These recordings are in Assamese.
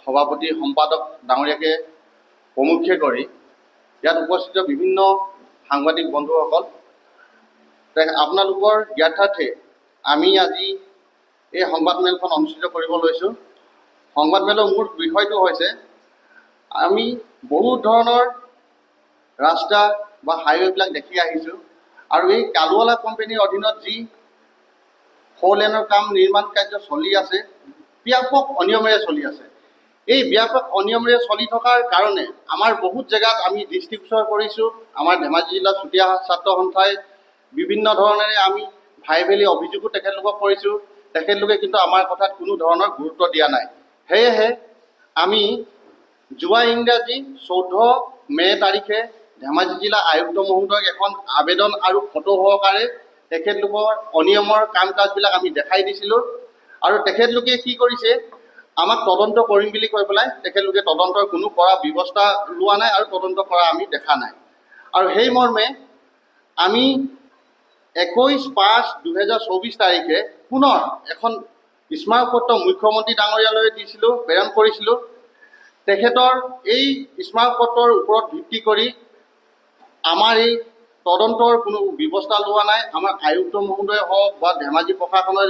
সভাপতি সম্পাদক ডাঙৰীয়াকে প্ৰমুখ্যে কৰি ইয়াত উপস্থিত বিভিন্ন সাংবাদিক বন্ধুসকল, আপোনালোকৰ জ্ঞাতাৰ্থে আমি আজি এই সংবাদমেলখন অনুষ্ঠিত কৰিব লৈছোঁ। সংবাদমেলৰ মূল বিষয়টো হৈছে আমি বহুত ধৰণৰ ৰাস্তা বা হাইৱেবিলাক দেখি আহিছোঁ আৰু এই কালুৱালা কোম্পানীৰ অধীনত যি 4 লেনৰ কাম নিৰ্মাণ কাৰ্য চলি আছে, ব্যাপক অনিয়মেৰে চলি আছে। এই ব্যাপক অনিয়মেৰে চলি থকাৰ কাৰণে আমাৰ বহুত জেগাত আমি দৃষ্টিগোচৰ কৰিছোঁ। আমাৰ ধেমাজি জিলাৰ চুতীয়া ছাত্ৰ সন্থাই বিভিন্ন ধৰণেৰে আমি ভাই-ভেলি অভিযোগো তেখেতলোকক কৰিছোঁ। তেখেতলোকে কিন্তু আমাৰ কথাত কোনো ধৰণৰ গুৰুত্ব দিয়া নাই। সেয়েহে আমি যোৱা ইংৰাজী 14 মে তাৰিখে ধেমাজি জিলা আয়ুক্ত মহোদয়ক এখন আবেদন আৰু ফটো সহকাৰে তেখেতলোকৰ অনিয়মৰ কাম কাজবিলাক আমি দেখাই দিছিলোঁ আৰু তেখেতলোকে কি কৰিছে, আমাক তদন্ত কৰিম বুলি কৈ পেলাই তেখেতলোকে তদন্তৰ কোনো কৰা ব্যৱস্থা লোৱা নাই আৰু তদন্ত কৰা আমি দেখা নাই। আৰু সেই মৰ্মে আমি 21/5/2024 তাৰিখে পুনৰ এখন স্মাৰকপত্ৰ মুখ্যমন্ত্ৰী ডাঙৰীয়ালৈ দিছিলোঁ, প্ৰেৰণ কৰিছিলোঁ। তেখেতৰ এই স্মাৰকপত্ৰৰ ওপৰত ভিত্তি কৰি আমাৰ এই তদন্তৰ কোনো ব্যৱস্থা লোৱা নাই। আমাৰ আয়ুক্ত মহোদয় হওক বা ধেমাজি প্ৰশাসনৰ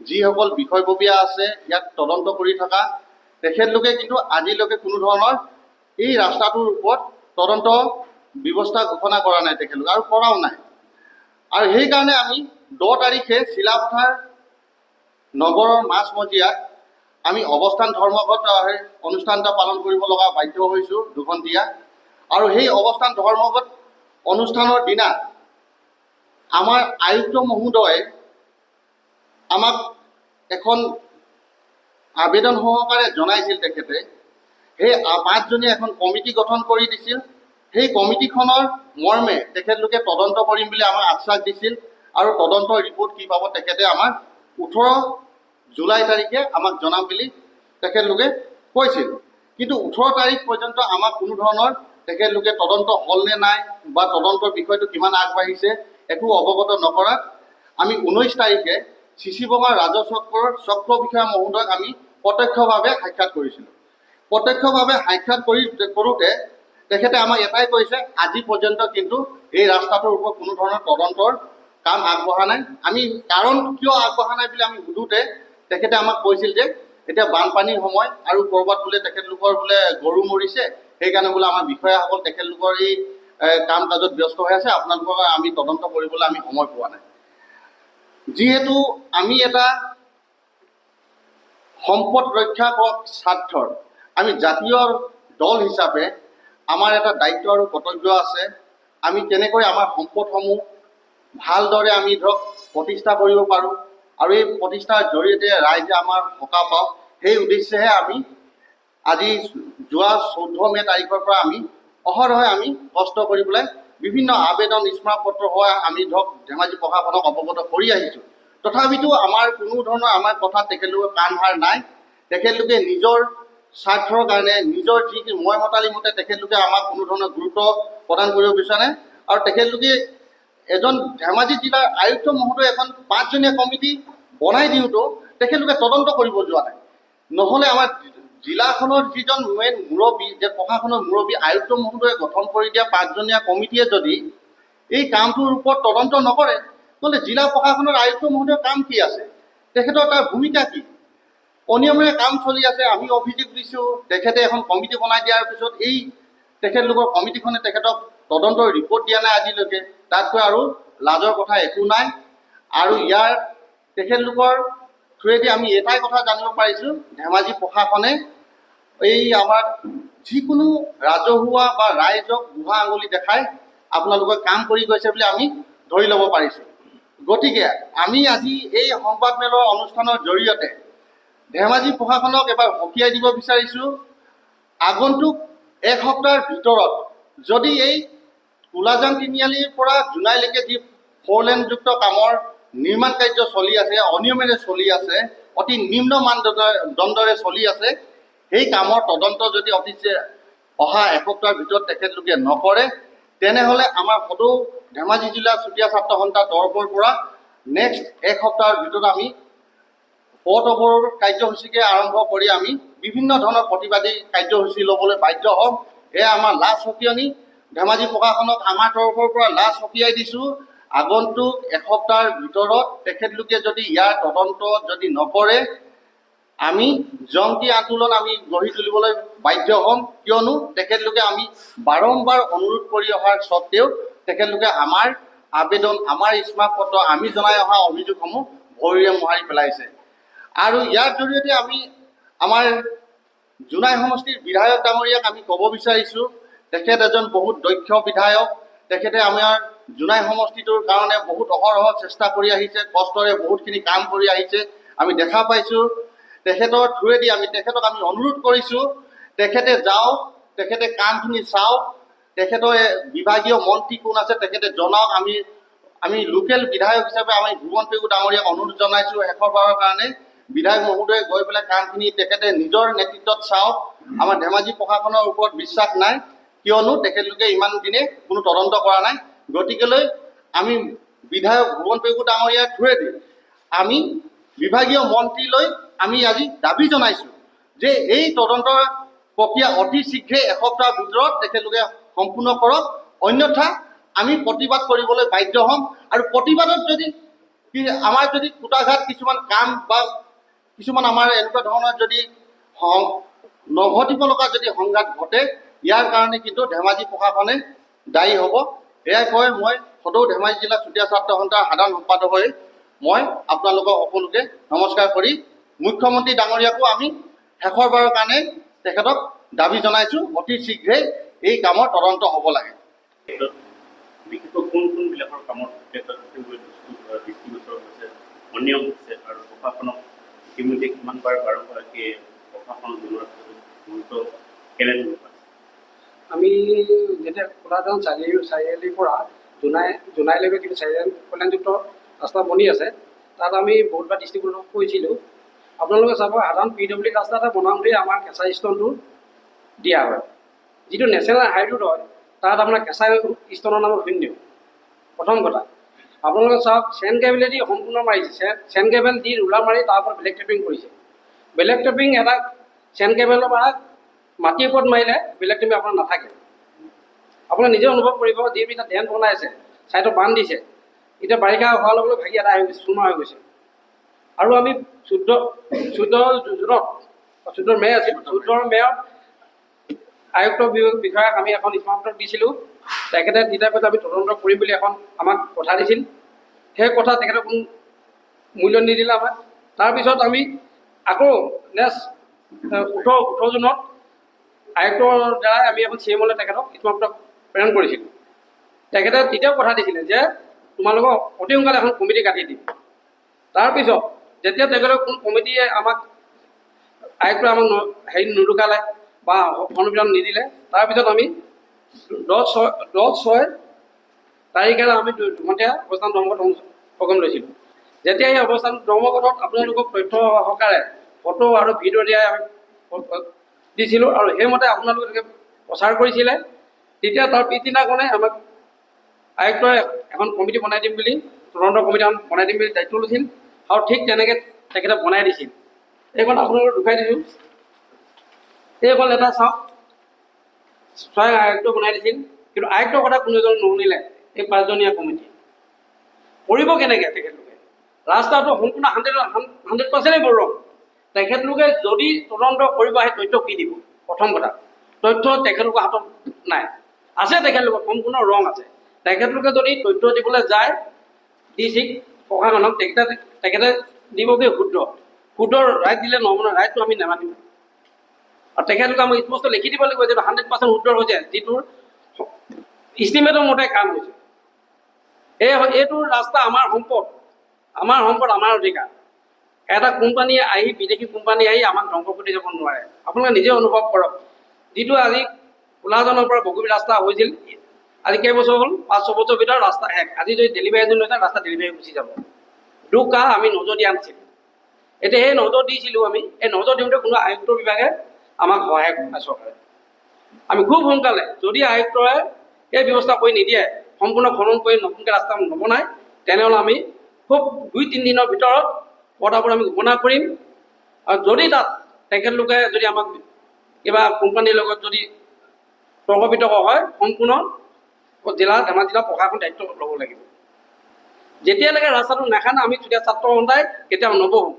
যিসকল বিষয়ববীয়া আছে ইয়াত তদন্ত কৰি থকা, তেখেতলোকে কিন্তু আজিলৈকে কোনো ধৰণৰ এই ৰাস্তাটোৰ ওপৰত তদন্ত ব্যৱস্থা ঘোষণা কৰা নাই তেখেতলোকে, আৰু কৰাও নাই। আৰু সেইকাৰণে আমি 10 তাৰিখে চিলাপথাৰ নগৰৰ মাজমজিয়াত আমি অৱস্থান ধৰ্মঘট অনুষ্ঠান এটা পালন কৰিব লগা বাধ্য হৈছোঁ দুঘণ্টীয়া। আৰু সেই অৱস্থান ধৰ্মঘট অনুষ্ঠানৰ দিনা আমাৰ আয়ুক্ত মহোদয়ে আমাক এখন আবেদন সহকাৰে জনাইছিল, তেখেতে সেই 5জনীয়া এখন কমিটি গঠন কৰি দিছিল। সেই কমিটিখনৰ মৰ্মে তেখেতলোকে তদন্ত কৰিম বুলি আমাক আশ্বাস দিছিল আৰু তদন্তৰ ৰিপৰ্ট কি পাব তেখেতে আমাক 18 জুলাই তাৰিখে আমাক জনাম বুলি তেখেতলোকে কৈছিল। কিন্তু 18 তাৰিখ পৰ্যন্ত আমাক কোনো ধৰণৰ তেখেতলোকে তদন্ত হ'ল নে নাই বা তদন্তৰ বিষয়টো কিমান আগবাঢ়িছে একো অৱগত নকৰাত আমি 19 তাৰিখে চিচিবঙা ৰাজচক্ৰৰ চক্ৰ বিষয়া মহোদয়ক আমি প্ৰত্যক্ষভাৱে সাক্ষাৎ কৰিছিলোঁ। প্ৰত্যক্ষভাৱে সাক্ষাৎ কৰোঁতে তেখেতে আমাক এটাই কৈছে, আজি পৰ্যন্ত কিন্তু এই ৰাস্তাটোৰ ওপৰত কোনো ধৰণৰ তদন্তৰ কাম আগবঢ়া নাই। আমি কাৰণ কিয় আগবঢ়া নাই বুলি আমি সোধোতে তেখেতে আমাক কৈছিল যে এতিয়া বানপানীৰ সময় আৰু ক'ৰবাত বোলে তেখেতলোকৰ বোলে গৰু মৰিছে, সেইকাৰণে বোলে আমাৰ বিষয়াসকল তেখেতলোকৰ এই কাম কাজত ব্যস্ত হৈ আছে, আপোনালোকক আমি তদন্ত কৰিবলৈ আমি সময় পোৱা নাই। যিহেতু আমি এটা সম্পদ ৰক্ষা স্বাৰ্থৰ আমি জাতীয় দল হিচাপে আমাৰ এটা দায়িত্ব আৰু কৰ্তব্য আছে। আমি কেনেকৈ আমাৰ সম্পদসমূহ ভালদৰে আমি প্ৰতিষ্ঠা কৰিব পাৰোঁ আৰু এই প্ৰতিষ্ঠাৰ জৰিয়তে ৰাইজে আমাৰ সকাহ পাওক, সেই উদ্দেশ্যেহে আমি আজি যোৱা 14 মে তাৰিখৰ পৰা আমি অহৰহে আমি কষ্ট কৰি পেলাই বিভিন্ন আবেদন স্মাৰকপত্ৰ হোৱা আমি ধেমাজি প্ৰশাসনক অৱগত কৰি আহিছোঁ। তথাপিতো আমাৰ কোনো ধৰণৰ আমাৰ কথাত তেখেতলোকৰ কাণ সাৰ নাই। তেখেতলোকে নিজৰ স্বাৰ্থৰ কাৰণে নিজৰ যি মই মতালি মতে তেখেতলোকে আমাক কোনো ধৰণৰ গুৰুত্ব প্ৰদান কৰিব বিচৰা নাই। আৰু তেখেতলোকে এজন ধেমাজি জিলাৰ আয়ুক্ত মহোদয় এখন 5জনীয়া কমিটি বনাই দিওঁতেও তেখেতলোকে তদন্ত কৰিব যোৱা নাই। নহ'লে আমাৰ জিলাখনৰ যিজন মেইন মুৰব্বী, যে প্ৰশাসনৰ মুৰব্বী আয়ুক্ত মহোদয়ে গঠন কৰি দিয়া 5জনীয়া কমিটিয়ে যদি এই কামটোৰ ওপৰত তদন্ত নকৰে, নহ'লে জিলা প্ৰশাসনৰ আয়ুক্ত মহোদয়ৰ কাম কি আছে? তেখেতৰ তাৰ ভূমিকা কি? অনিয়মেৰে কাম চলি আছে, আমি অভিযোগ দিছোঁ। তেখেতে এখন কমিটি বনাই দিয়াৰ পিছত এই তেখেতলোকৰ কমিটিখনে তেখেতক তদন্তৰ ৰিপৰ্ট দিয়া নাই আজিলৈকে। তাতকৈ আৰু লাজৰ কথা একো নাই। আৰু ইয়াৰ তেখেতলোকৰ থ্ৰুৱেদি আমি এটাই কথা জানিব পাৰিছোঁ, ধেমাজি প্ৰশাসনে এই আমাৰ যিকোনো ৰাজহুৱা বা ৰাইজক বুঢ়া আঙুলি দেখাই আপোনালোকে কাম কৰি গৈছে বুলি আমি ধৰি ল'ব পাৰিছোঁ। গতিকে আমি আজি এই সংবাদমেলৰ অনুষ্ঠানৰ জৰিয়তে ধেমাজি প্ৰশাসনক এবাৰ সকীয়াই দিব বিচাৰিছোঁ, আগন্তুক 1 সপ্তাহৰ ভিতৰত যদি এই কোলাজান তিনিআলিৰ পৰা জোনাইলৈকে যি 4 লেনযুক্ত কামৰ নিৰ্মাণ কাৰ্য চলি আছে, অনিয়মেৰে চলি আছে, অতি নিম্ন মানদণ্ডৰে চলি আছে, সেই কামৰ তদন্ত যদি অহা 1 সপ্তাহৰ ভিতৰত তেখেতলোকে নকৰে, তেনেহ'লে আমাৰ সদৌ ধেমাজি জিলা চুতীয়া ছাত্ৰ সন্থাৰ তৰফৰ পৰা নেক্সট 1 সপ্তাহৰ ভিতৰত আমি পথ অৱৰোধ কাৰ্যসূচীকে আৰম্ভ কৰি আমি বিভিন্ন ধৰণৰ প্ৰতিবাদী কাৰ্যসূচী ল'বলৈ বাধ্য হ'ম। এয়া আমাৰ লাজ সকিয়নি। ধেমাজি প্ৰশাসনক আমাৰ তৰফৰ পৰা লাজ সকিয়াই দিছোঁ। আগন্তুক এসপ্তাহৰ ভিতৰত তেখেতলোকে যদি ইয়াৰ তদন্ত যদি নকৰে, আমি জংকী আন্দোলন আমি গঢ়ি তুলিবলৈ বাধ্য হ'ম। কিয়নো তেখেতলোকে আমি বাৰম্বাৰ অনুৰোধ কৰি অহাৰ স্বত্তেও তেখেতলোকে আমাৰ আবেদন, আমাৰ স্মাৰকপত্ৰ, আমি জনাই অহা অভিযোগসমূহ ভৰিৰে মোহাৰি পেলাইছে। আৰু ইয়াৰ জৰিয়তে আমি আমাৰ জোনাই সমষ্টিৰ বিধায়ক ডাঙৰীয়াক আমি ক'ব বিচাৰিছোঁ, তেখেত এজন বহুত দক্ষ বিধায়ক। তেখেতে আমাৰ জোনাই সমষ্টিটোৰ কাৰণে বহুত অহৰহ চেষ্টা কৰি আহিছে, কষ্টৰে বহুতখিনি কাম কৰি আহিছে, আমি দেখা পাইছোঁ। তেখেতৰ থ্ৰুৱেদি আমি তেখেতক আমি অনুৰোধ কৰিছোঁ, তেখেতে যাওক, তেখেতে কামখিনি চাওক, তেখেতৰ বিভাগীয় মন্ত্ৰী কোন আছে তেখেতে জনাওক। আমি লোকেল বিধায়ক হিচাপে আমি ভুৱন পেগু ডাঙৰীয়াক অনুৰোধ জনাইছোঁ শেষৰবাৰৰ কাৰণে, বিধায়ক মহোদয়ে গৈ পেলাই কামখিনি তেখেতে নিজৰ নেতৃত্বত চাওক। আমাৰ ধেমাজি প্ৰশাসনৰ ওপৰত বিশ্বাস নাই, কিয়নো তেখেতলোকে ইমান দিনে কোনো তদন্ত কৰা নাই। গতিকেলৈ আমি বিধায়ক ভুৱন পেগু ডাঙৰীয়াৰ থ্ৰুৱেদি আমি বিভাগীয় মন্ত্ৰীলৈ আমি আজি দাবী জনাইছোঁ যে এই তদন্তৰ প্ৰক্ৰিয়া অতি শীঘ্ৰে এসপ্তাহৰ ভিতৰত তেখেতলোকে সম্পূৰ্ণ কৰক, অন্যথা আমি প্ৰতিবাদ কৰিবলৈ বাধ্য হ'ম। আৰু প্ৰতিবাদত যদি আমাৰ যদি কুটাঘাত কিছুমান কাম বা কিছুমান আমাৰ এনেকুৱা ধৰণৰ যদি নঘটিব লগা যদি সংঘাত ঘটে, ইয়াৰ কাৰণে কিন্তু ধেমাজি প্ৰশাসনে দায়ী হ'ব। এয়াই কৈ মই সদৌ ধেমাজি জিলা চুতীয়া ছাত্ৰ সন্থাৰ সাধাৰণ সম্পাদক হৈ মই আপোনালোকক সকলোকে নমস্কাৰ কৰি মুখ্যমন্ত্ৰী ডাঙৰীয়াকো আমি শেষৰবাৰৰ কাৰণে তেখেতক দাবী জনাইছোঁ, অতি শীঘ্ৰে এই কামৰ তদন্ত হ'ব লাগে। বিশেষকৈ কোনবিলাকৰ কামৰ ক্ষেত্ৰত দৃষ্টিগোচৰ হৈছে, অনিয়ম হৈছে আৰু প্ৰশাসনক ইতিমধ্যে কিমানবাৰ বাৰম্বাৰকৈ প্ৰশাসন জনোৱাৰ পিছতো গুৰুত্ব কেনেদৰে পাইছে? আমি যেতিয়া কোলাজান চাৰিআলিৰ পৰা জোনাইলৈকে কিন্তু চাৰিআলি কল্যাণযুক্ত ৰাস্তা বনি আছে, তাত আমি বহুতবাৰ দৃষ্টিগোচৰ কৰিছিলোঁ। আপোনালোকে চাব, সাধাৰণ PWD ৰাস্তা এটা বনাওঁতেই আমাৰ কেঁচা ষ্ট'নটো দিয়া হয়। যিটো নেশ্যনেল হাইৰোড হয় তাত আপোনাৰ কেঁচা ষ্ট'নৰ নামত শূন্য। প্ৰথম কথা আপোনালোকে চাওক, চেন কেবেলেদি সম্পূৰ্ণ মাৰিছে, চেন কেবেল দি ৰুলাৰ মাৰি তাৰ ওপৰত বেলেগ টেপিং কৰিছে। বেলেগ টেপিং এটা চেন কেবেলৰ পৰা মাটিৰ ওপৰত মাৰিলে বেলেগ টেপিং আপোনাৰ নাথাকে। আপোনাৰ নিজে অনুভৱ কৰিব, যিকেইটা ড্ৰেন বনাইছে, ছাইডত বান্ধ দিছে, এতিয়া বাৰিষা হোৱাৰ লগে লগে ভাগি এটা হৈ গৈছে, চুৰমা হৈ গৈছে। আৰু আমি 14 জুনত মে' আছিল, 14 মে'ত আয়ুক্ত বিষয়াক আমি এখন স্মাৰকপত্ৰ দিছিলোঁ। তেখেতে তেতিয়া কৈছে আমি তদন্ত কৰিম বুলি এখন আমাক কথা দিছিল। সেই কথা তেখেতে কোনো মূল্য নিদিলে আমাক। তাৰপিছত আমি আকৌ নেক্সট 18 জুনত আয়ুক্তৰ দ্বাৰাই আমি এখন CMলৈ তেখেতক স্মাৰকপত্ৰ প্ৰেৰণ কৰিছিলোঁ। তেখেতে তেতিয়াও কথা দিছিলে যে তোমালোকক অতি সোনকালে এখন কমিটি কাটি দিম। তাৰপিছত যেতিয়া তেখেতৰ কোন কমিটিয়ে আমাক আয়ুক্তই আমাক নুৰুকালে বা অনুমোদন নিদিলে, তাৰপিছত আমি 10/6 তাৰিখেৰে আমি দুঘণ্টীয়া অৱস্থান ধৰ্মঘট প্ৰগ্ৰেম লৈছিলোঁ। যেতিয়া এই অৱস্থান ধৰ্মঘটত আপোনালোকক তথ্য সহকাৰে ফটো আৰু ভিডিঅ' দিয়াই আমি দিছিলোঁ আৰু সেইমতে আপোনালোকে প্ৰচাৰ কৰিছিলে। তেতিয়া তাৰ পিছদিনাখনে আমাক আয়ুক্তই এখন কমিটি বনাই দিম বুলি, তদন্ত কমিটি এখন বনাই দিম বুলি দায়িত্ব লৈছিল আৰু ঠিক তেনেকৈ তেখেতে বনাই দিছিল। এইখন আপোনালোকক দেখুৱাই দিছোঁ। এইখন এটা চাওক, স্বয়ং আয়ুক্ত বনাই দিছিল, কিন্তু আয়ুক্তৰ কথা কোনো এজন নুশুনিলে। এই 5জনীয়া কমিটি কৰিব কেনেকৈ? তেখেতলোকে ৰাস্তাটো সম্পূৰ্ণ 100% বৰং। তেখেতলোকে যদি তদন্ত কৰিব আহে তথ্য কি দিব? প্ৰথম কথা, তথ্য তেখেতলোকৰ হাতত নাই, আছে তেখেতলোকৰ সম্পূৰ্ণ ৰং আছে। তেখেতলোকে যদি তথ্য দিবলৈ যায় DC প্ৰশাসনক, তেখেতে দিবগৈ শুদ্ধ ৰাইট দিলে নহ'ব নহয়, ৰাইটটো আমি নামানিম। আৰু তেখেতলোকে আমাক স্পষ্ট লিখি দিব লাগিব যে 100% শুদ্ধ হৈছে, যিটোৰ ইষ্টিমেটৰ মতে কাম হৈছে। এইটো ৰাস্তা আমাৰ সম্পদ, আমাৰ অধিকাৰ। এটা কোম্পানী আহি, বিদেশী কোম্পানী আহি আমাক ধ্বংস কৰি যাব নোৱাৰে। আপোনালোকে নিজে অনুভৱ কৰক, যিটো আজি কোলাজানৰ পৰা বগীবিল ৰাস্তা হৈছিল, আজি কেইবছৰ হ'ল? 5-6 বছৰ ভিতৰত ৰাস্তা শেষ। আজি যদি ডেলিভাৰী এজন লৈ যায়, ৰাস্তা ডেলিভাৰী গুচি যাব। দুকাহ আমি নজৰ দিয়া নাছিলোঁ। এতিয়া সেই নজৰ দিছিলোঁ আমি, এই নজৰ দিওঁতে কোনো আয়ুক্ত বিভাগে আমাক সহায় কৰে চৰকাৰে। আমি খুব সোনকালে, যদি আয়ুক্তই এই ব্যৱস্থা কৰি নিদিয়ে, সম্পূৰ্ণ খনন কৰি নতুনকৈ ৰাস্তা নবনায়, তেনেহ'লে আমি খুব 2-3 দিনৰ ভিতৰত পটাপট আমি ঘোষণা কৰিম আৰু যদি তাত তেখেতলোকে যদি আমাক কিবা কোম্পানীৰ লগত যদি তৰ্ক বিতৰ্ক হয় সম্পূৰ্ণ ধেমাজি জিলা প্ৰশাসন দায়িত্ব ল'ব লাগিব। যেতিয়ালৈকে ৰাস্তাটো নাখানে আমি চুতীয়া ছাত্ৰ সন্থাই কেতিয়াও নবহোঁ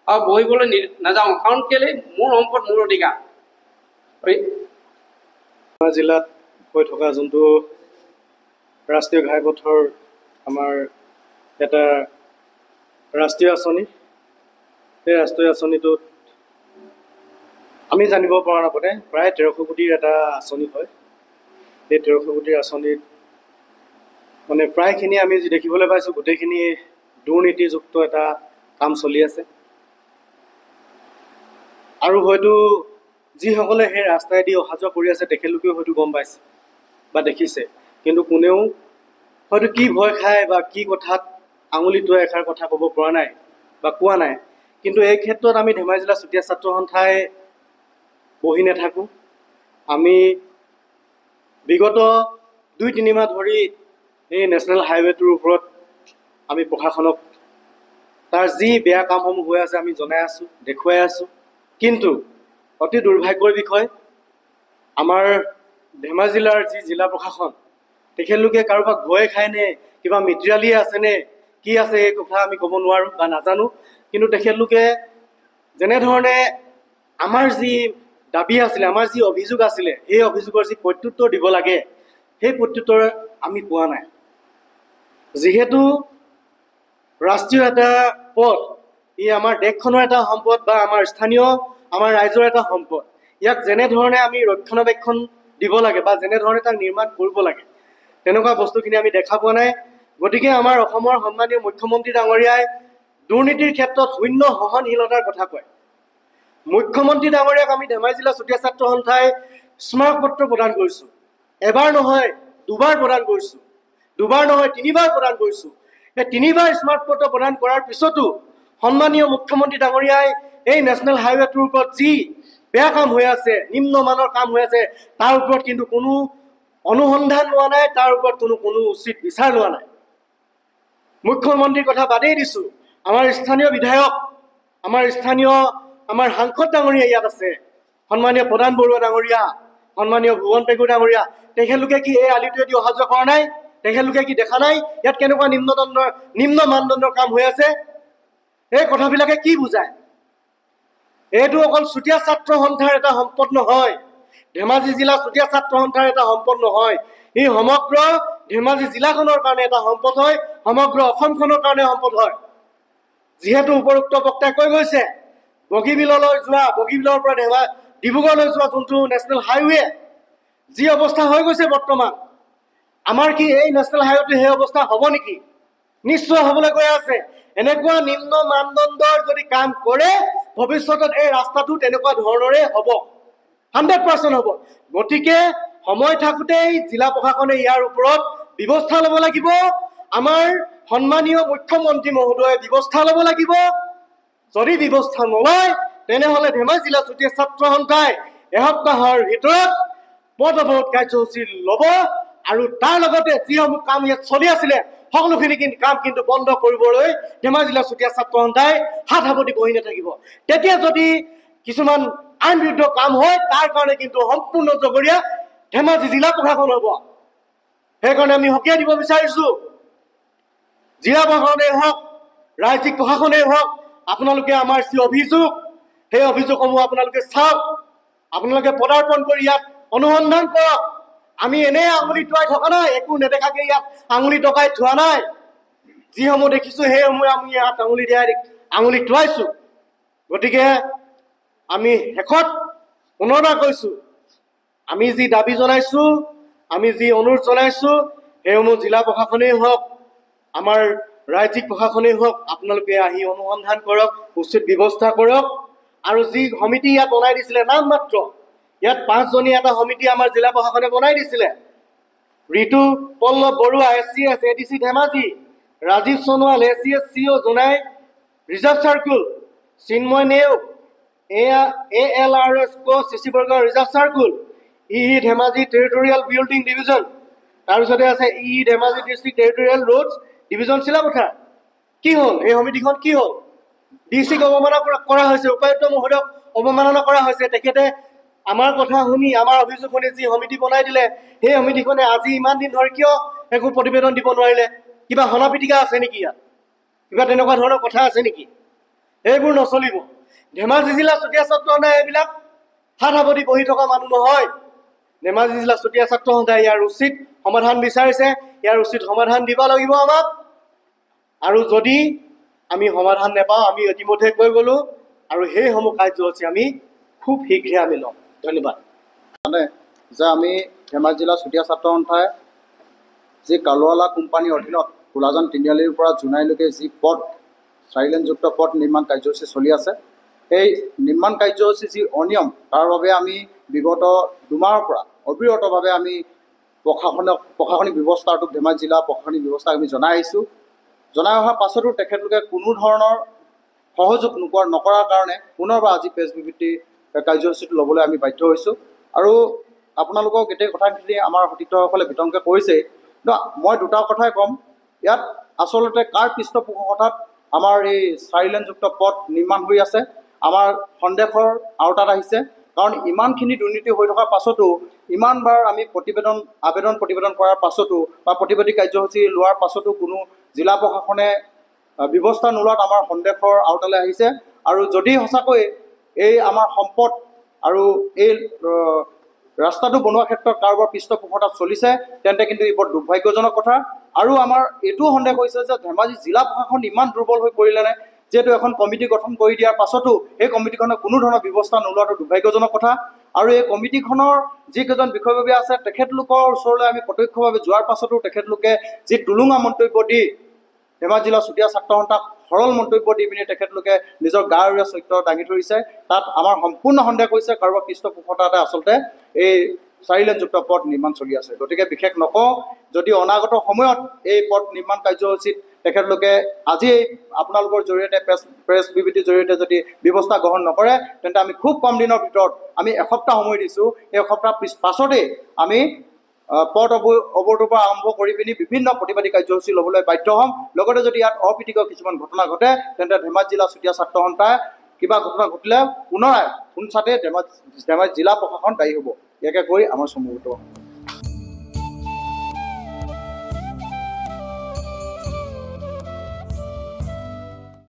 আৰু বহিবলৈ নাযাওঁ, কাৰণ কেলৈ মোৰ সম্পদ মোৰ অধিকাৰ। জিলাত হৈ থকা যোনটো ৰাষ্ট্ৰীয় ঘাইপথৰ আমাৰ এটা ৰাষ্ট্ৰীয় আঁচনি, সেই ৰাষ্ট্ৰীয় আঁচনিটোত আমি জানিব পৰা নাপাতে প্ৰায় 1300 কোটিৰ এটা আঁচনি হয়। সেই 1300 কোটিৰ আঁচনিত মানে প্ৰায়খিনি আমি যি দেখিবলৈ পাইছোঁ গোটেইখিনি দুৰ্নীতিযুক্ত এটা কাম চলি আছে। আৰু হয়তো যিসকলে সেই ৰাস্তাইদি অহা যোৱা কৰি আছে তেখেতলোকেও হয়তো গম পাইছে বা দেখিছে, কিন্তু কোনেও হয়তো কি ভয় খায় বা কি কথাত আঙুলি টোৱাই এষাৰ কথা ক'ব পৰা নাই বা কোৱা নাই। কিন্তু এই ক্ষেত্ৰত আমি ধেমাজি জিলা চুতীয়া ছাত্ৰ সন্থাই বহি নাথাকোঁ। আমি বিগত 2-3 মাহ ধৰি এই নেশ্যনেল হাইৱেটোৰ ওপৰত আমি প্ৰশাসনক তাৰ যি বেয়া কামসমূহ হৈ আছে আমি জনাই আছোঁ, দেখুৱাই আছোঁ। কিন্তু অতি দুৰ্ভাগ্যৰ বিষয়, আমাৰ ধেমাজি জিলাৰ যি জিলা প্ৰশাসন তেখেতলোকে কাৰোবাক ভয় খায়নে, কিবা মিত্ৰালী আছেনে, কি আছে এই কথা আমি ক'ব নোৱাৰোঁ বা নাজানো। কিন্তু তেখেতলোকে যেনেধৰণে আমাৰ যি দাবী আছিলে, আমাৰ যি অভিযোগ আছিলে, সেই অভিযোগৰ যি প্ৰত্যুত্তৰ দিব লাগে সেই প্ৰত্যুত্তৰ আমি পোৱা নাই। যিহেতু ৰাষ্ট্ৰীয় এটা পথ, ই আমাৰ দেশখনৰ এটা সম্পদ বা আমাৰ স্থানীয় আমাৰ ৰাইজৰ এটা সম্পদ, ইয়াক যেনেধৰণে আমি ৰক্ষণাবেক্ষণ দিব লাগে বা যেনেধৰণে তাক নিৰ্মাণ কৰিব লাগে তেনেকুৱা বস্তুখিনি আমি দেখা পোৱা নাই। গতিকে আমাৰ অসমৰ সন্মানীয় মুখ্যমন্ত্ৰী ডাঙৰীয়াই দুৰ্নীতিৰ ক্ষেত্ৰত শূন্য সহনশীলতাৰ কথা কয়। মুখ্যমন্ত্ৰী ডাঙৰীয়াক আমি ধেমাজি জিলা চুতীয়া ছাত্ৰ সন্থাই স্মাৰকপত্ৰ প্ৰদান কৰিছোঁ। এবাৰ নহয়, দুবাৰ প্ৰদান কৰিছোঁ, দুবাৰ নহয় 3বাৰ প্ৰদান কৰিছোঁ। এই 3বাৰ স্মাৰকপত্ৰ প্ৰদান কৰাৰ পিছতো সন্মানীয় মুখ্যমন্ত্ৰী ডাঙৰীয়াই এই নেশ্যনেল হাইৱেটোৰ ওপৰত যি বেয়া কাম হৈ আছে, নিম্নমানৰ কাম হৈ আছে, তাৰ ওপৰত কিন্তু কোনো অনুসন্ধান লোৱা নাই, তাৰ ওপৰত কোনো উচিত বিচাৰ লোৱা নাই। মুখ্যমন্ত্ৰীৰ কথা বাদেই দিছোঁ, আমাৰ স্থানীয় বিধায়ক, আমাৰ সাংসদ ডাঙৰীয়া ইয়াত আছে, সন্মানীয় প্ৰধান বৰুৱা ডাঙৰীয়া, সন্মানীয় ভুৱন পেগু ডাঙৰীয়া, তেখেতলোকে কি এই আলিটোৱেদি অহা যোৱা কৰা নাই? তেখেতলোকে কি দেখা নাই ইয়াত কেনেকুৱা নিম্ন মানদণ্ডৰ কাম হৈ আছে? এই কথাবিলাকে কি বুজায়? এইটো অকল চুতীয়া ছাত্ৰ সন্থাৰ এটা সম্পদ নহয়, ধেমাজি জিলা চুতীয়া ছাত্ৰ সন্থাৰ এটা সম্পদ নহয়, ই সমগ্ৰ ধেমাজি জিলাখনৰ কাৰণে এটা সম্পদ হয়, সমগ্ৰ অসমখনৰ কাৰণে সম্পদ হয়। যিহেতু উপৰোক্ত বক্তাই কৈ গৈছে, বগীবিলৰ পৰা ডিব্ৰুগড়লৈ যোৱা যোনটো নেশ্যনেল হাইৱে যি অৱস্থা হৈ গৈছে বৰ্তমান, আমাৰ কি এই নেশ্যনেল হাইৱেটো সেই অৱস্থা হ'ব নেকি? নিশ্চয় হ'বলৈ গৈ আছে। এনেকুৱা নিম্ন মানদণ্ডৰ যদি কাম কৰে ভৱিষ্যতত এই ৰাস্তাটো তেনেকুৱা ধৰণৰে হ'ব, 100% হ'ব। গতিকে সময় থাকোঁতেই জিলা প্ৰশাসনে ইয়াৰ ওপৰত ব্যৱস্থা ল'ব লাগিব। আমাৰ সন্মানীয় মুখ্যমন্ত্ৰী মহোদয়ে ব্যৱস্থা ল'ব লাগিব। যদি ব্যৱস্থা নলয় তেনেহ'লে ধেমাজি জিলা চুতীয়া ছাত্ৰ সন্থাই এসপ্তাহৰ ভিতৰত পথ অৱৰোধ কাৰ্যসূচী ল'ব আৰু তাৰ লগতে যিসমূহ কাম ইয়াত চলি আছিলে সকলোখিনি কাম কিন্তু বন্ধ কৰিবলৈ ধেমাজি জিলা চুতীয়া ছাত্ৰ সন্থাই হাত সাৱটি বহি নাথাকিব। তেতিয়া যদি কিছুমান আইন বিৰুদ্ধ কাম হয় তাৰ কাৰণে কিন্তু সম্পূৰ্ণ জগৰীয়া ধেমাজি জিলা প্ৰশাসন হ'ব। সেইকাৰণে আমি সকীয়াই দিব বিচাৰিছোঁ, জিলা প্ৰশাসনেই হওক, ৰাজ্যিক প্ৰশাসনেই হওক, আপোনালোকে আমাৰ যি অভিযোগ সেই অভিযোগসমূহ আপোনালোকে চাওক, আপোনালোকে পদাৰ্পণ কৰি ইয়াত অনুসন্ধান কৰক। আমি এনেই আঙুলি টুৱাই থকা নাই, একো নেদেখাকে ইয়াত আঙুলি টকাই থোৱা নাই। যিসমূহ দেখিছোঁ সেইসমূহে আমি ইয়াত আঙুলি টুৱাইছোঁ। গতিকে আমি শেষত পুনৰবাৰ কৈছোঁ, আমি যি দাবী জনাইছোঁ, আমি যি অনুৰোধ জনাইছোঁ, সেইসমূহ জিলা প্ৰশাসনেই হওক, আমাৰ ৰাজ্যিক প্ৰশাসনেই হওক, আপোনালোকে আহি অনুসন্ধান কৰক, উচিত ব্যৱস্থা কৰক। আৰু যি সমিতি ইয়াত বনাই দিছিলে নাম মাত্ৰ, ইয়াত 5জনীয়া এটা সমিতি আমাৰ জিলা প্ৰশাসনে বনাই দিছিলে। Ritu Pallav Baruah SCS ADC Dhemaji, Rajib Sonowal ACS CO Jonai reserve circle, Chinmoy Neog ALRS Koch CC Borgaon reserve circle, Dhemaji territorial building division, তাৰপিছতে আছে Dhemaji district territorial roads division Silapathar. কি হ'ল এই সমিতিখন? কি হ'ল? DC-ক অৱমাননা কৰা হৈছে, উপায়ুক্ত মহোদয়ক অৱমাননা কৰা হৈছে। তেখেতে আমাৰ কথা শুনি, আমাৰ অভিযোগ শুনি যি সমিতি বনাই দিলে, সেই সমিতিখনে আজি ইমান দিন ধৰি কিয় একো প্ৰতিবেদন দিব নোৱাৰিলে? কিবা হলা পিটিকা আছে নেকি ইয়াত? কিবা তেনেকুৱা ধৰণৰ কথা আছে নেকি? এইবোৰ নচলিব। ধেমাজি জিলা চুতীয়া ছাত্ৰ সন্থাই এইবিলাক হাত সাৱটি বহি থকা মানুহ নহয়। ধেমাজি জিলা চুতীয়া ছাত্ৰ সন্থাই ইয়াৰ উচিত সমাধান বিচাৰিছে, ইয়াৰ উচিত সমাধান দিব লাগিব আমাক। আৰু যদি আমি সমাধান নাপাওঁ, আমি ইতিমধ্যে কৈ গ'লো, আৰু সেইসমূহ কাৰ্যসূচী আমি খুব শীঘ্ৰে আমি ল'ম। ধন্যবাদ। মানে যে আমি ধেমাজি জিলা চুতীয়া ছাত্ৰ সন্থাই যি কালুৱালা কোম্পানীৰ অধীনত কোলাজান তিনিআলিৰ পৰা জোনাইলৈকে যি পথ 4 লেনযুক্ত পথ নিৰ্মাণ কাৰ্যসূচী চলি আছে, সেই নিৰ্মাণ কাৰ্যসূচী যি অনিয়ম, তাৰ বাবে আমি বিগত দুমাহৰ পৰা অবিৰতভাৱে আমি প্ৰশাসনিক ব্যৱস্থাটোক ধেমাজি জিলা প্ৰশাসনিক ব্যৱস্থাক আমি জনাই আহিছোঁ। জনাই অহাৰ পাছতো তেখেতলোকে কোনো ধৰণৰ সহযোগ নকৰাৰ কাৰণে পুনৰবাৰ আজি প্ৰেছ বিবৃতি কাৰ্যসূচীটো ল'বলৈ আমি বাধ্য হৈছোঁ। আৰু আপোনালোকক গোটেই কথাখিনি আমাৰ সতীৰ্থসকলে বিতংকে কৈছেই, কিন্তু মই দুটা কথাই ক'ম। ইয়াত আচলতে কাৰ পৃষ্ঠপোষকতাত আমাৰ এই 4 লেনযুক্ত পথ নিৰ্মাণ হৈ আছে, আমাৰ সন্দেহৰ আওতাত আহিছে। কাৰণ ইমানখিনি দুৰ্নীতি হৈ থকাৰ পাছতো, ইমানবাৰ আমি আবেদন প্ৰতিবেদন কৰাৰ পাছতো বা প্ৰতিবাদী কাৰ্যসূচী লোৱাৰ পাছতো কোনো জিলা প্ৰশাসনে ব্যৱস্থা নোলোৱাত আমাৰ সন্দেহৰ আওতালৈ আহিছে। আৰু যদি সঁচাকৈ এই আমাৰ সম্পদ আৰু এই ৰাস্তাটো বনোৱাৰ ক্ষেত্ৰত কাৰোবাৰ পৃষ্ঠপোষকতাত চলিছে, তেন্তে কিন্তু এই বৰ দুৰ্ভাগ্যজনক কথা। আৰু আমাৰ এইটোও সন্দেহ হৈছে যে ধেমাজি জিলা প্ৰশাসন ইমান দুৰ্বল হৈ পৰিলেনে, যিহেতু এখন কমিটি গঠন কৰি দিয়াৰ পাছতো এই কমিটিখনে কোনো ধৰণৰ ব্যৱস্থা নোলোৱাটো দুৰ্ভাগ্যজনক কথা। আৰু এই কমিটিখনৰ যিকেইজন বিষয়ববীয়া আছে, তেখেতলোকৰ ওচৰলৈ আমি প্ৰত্যক্ষভাৱে যোৱাৰ পাছতো তেখেতলোকে যি টুলুঙা মন্তব্য দি ধেমাজি জিলা চুতীয়া ছাত্ৰ সন্থাক সৰল মন্তব্য দি পিনি তেখেতলোকে নিজৰ গাঁৱৰীয়া চৰিত্ৰ দাঙি ধৰিছে, তাত আমাৰ সম্পূৰ্ণ সন্দেহ কৰিছে কাৰোবাৰ পৃষ্ঠপোষকতাতে আচলতে এই 4 লেনযুক্ত পথ নিৰ্মাণ চলি আছে। গতিকে বিশেষ নকওঁ, যদি অনাগত সময়ত এই পথ নিৰ্মাণ কাৰ্যসূচীত তেখেতলোকে আজি আপোনালোকৰ জৰিয়তে প্ৰেছ বিবৃতিৰ জৰিয়তে যদি ব্যৱস্থা গ্ৰহণ নকৰে, তেন্তে আমি খুব কম দিনৰ ভিতৰত, আমি এসপ্তাহ সময় দিছোঁ, এই এসপ্তাহ পাছতেই আমি পথ অৱৰোধৰ পৰা আৰম্ভ কৰি পিনি বিভিন্ন প্ৰতিবাদী কাৰ্যসূচী ল'বলৈ বাধ্য হ'ম। লগতে যদি ইয়াত অপ্ৰীতিকৰ কিছুমান ঘটনা ঘটে, তেন্তে ধেমাজি জিলা চুতীয়া ছাত্ৰ সন্থাই কিবা ঘটনা ঘটিলে পুনৰাই সোনচাতে ধেমাজি জিলা প্ৰশাসন দায়ী হ'ব। ইয়াকে কৈ আমাৰ সম্ভৱিত